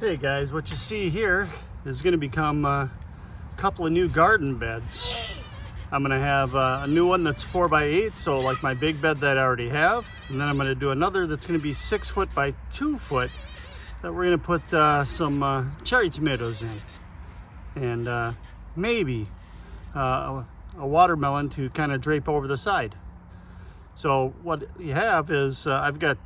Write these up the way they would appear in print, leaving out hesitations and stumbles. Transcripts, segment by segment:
Hey guys, what you see here is going to become a couple of new garden beds. I'm going to have a new one that's 4x8, so like my big bed that I already have, and then I'm going to do another that's going to be 6 foot by 2 foot that we're going to put some cherry tomatoes in, and maybe a watermelon to kind of drape over the side. So what you have is I've got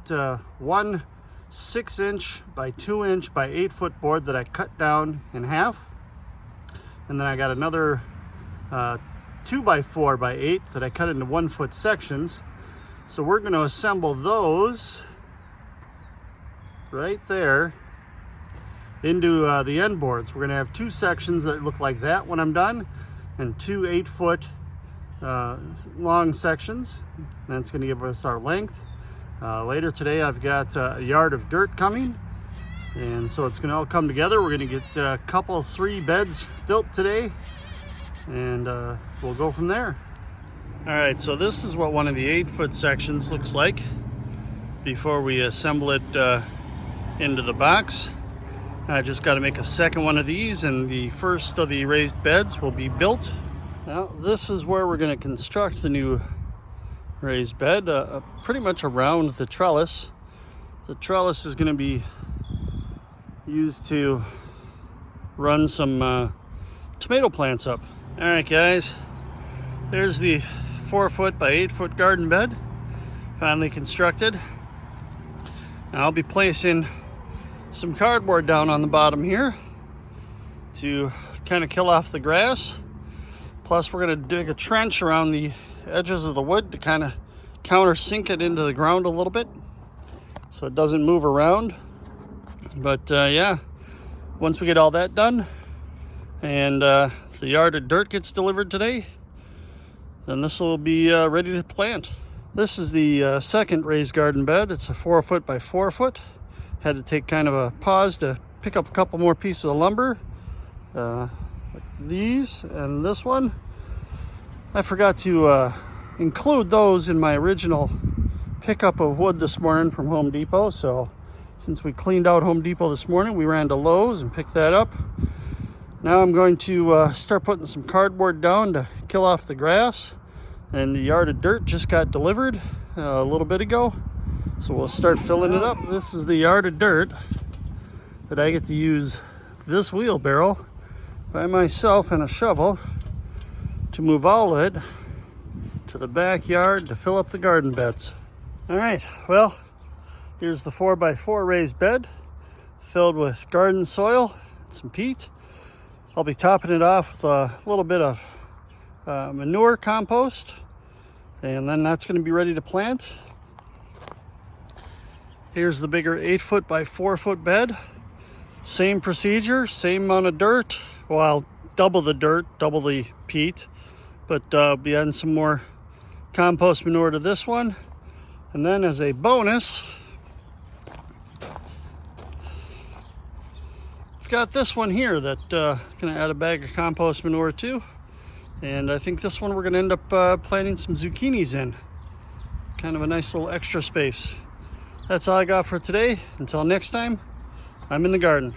one 6-inch by 2-inch by 8-foot board that I cut down in half, and then I got another 2x4 by 8 that I cut into 1-foot sections. So we're going to assemble those right there into the end boards. We're going to have 2 sections that look like that when I'm done, and 2 8-foot long sections. That's going to give us our length. Later today I've got a yard of dirt coming, and so it's going to all come together. We're going to get a couple 3 beds built today, and we'll go from there. Alright, so this is what one of the 8-foot sections looks like before we assemble it into the box. I just got to make a second one of these, and the first of the raised beds will be built. Now this is where we're going to construct the new raised bed, pretty much around the trellis. The trellis is going to be used to run some tomato plants up. All right guys, there's the 4-foot by 8-foot garden bed finally constructed. Now I'll be placing some cardboard down on the bottom here to kind of kill off the grass. Plus we're going to dig a trench around the edges of the wood to kind of countersink it into the ground a little bit so it doesn't move around. But yeah, once we get all that done and the yard of dirt gets delivered today, then this will be ready to plant. This is the second raised garden bed. It's a 4-foot by 4-foot. Had to take kind of a pause to pick up a couple more pieces of lumber, like these and this one. I forgot to include those in my original pickup of wood this morning from Home Depot. So since we cleaned out Home Depot this morning, we ran to Lowe's and picked that up. Now I'm going to start putting some cardboard down to kill off the grass. And the yard of dirt just got delivered a little bit ago, so we'll start filling it up. This is the yard of dirt that I get to use this wheelbarrow by myself and a shovel to move all of it to the backyard to fill up the garden beds. All right, well, here's the 4x4 raised bed filled with garden soil and some peat. I'll be topping it off with a little bit of manure compost, and then that's going to be ready to plant. Here's the bigger 8-foot by 4-foot bed. Same procedure, same amount of dirt. Well, double the dirt, double the peat, but be adding some more compost manure to this one. And then as a bonus, I've got this one here that gonna add a bag of compost manure to. And I think this one we're gonna end up planting some zucchinis in. Kind of a nice little extra space. That's all I got for today. Until next time, I'm in the garden.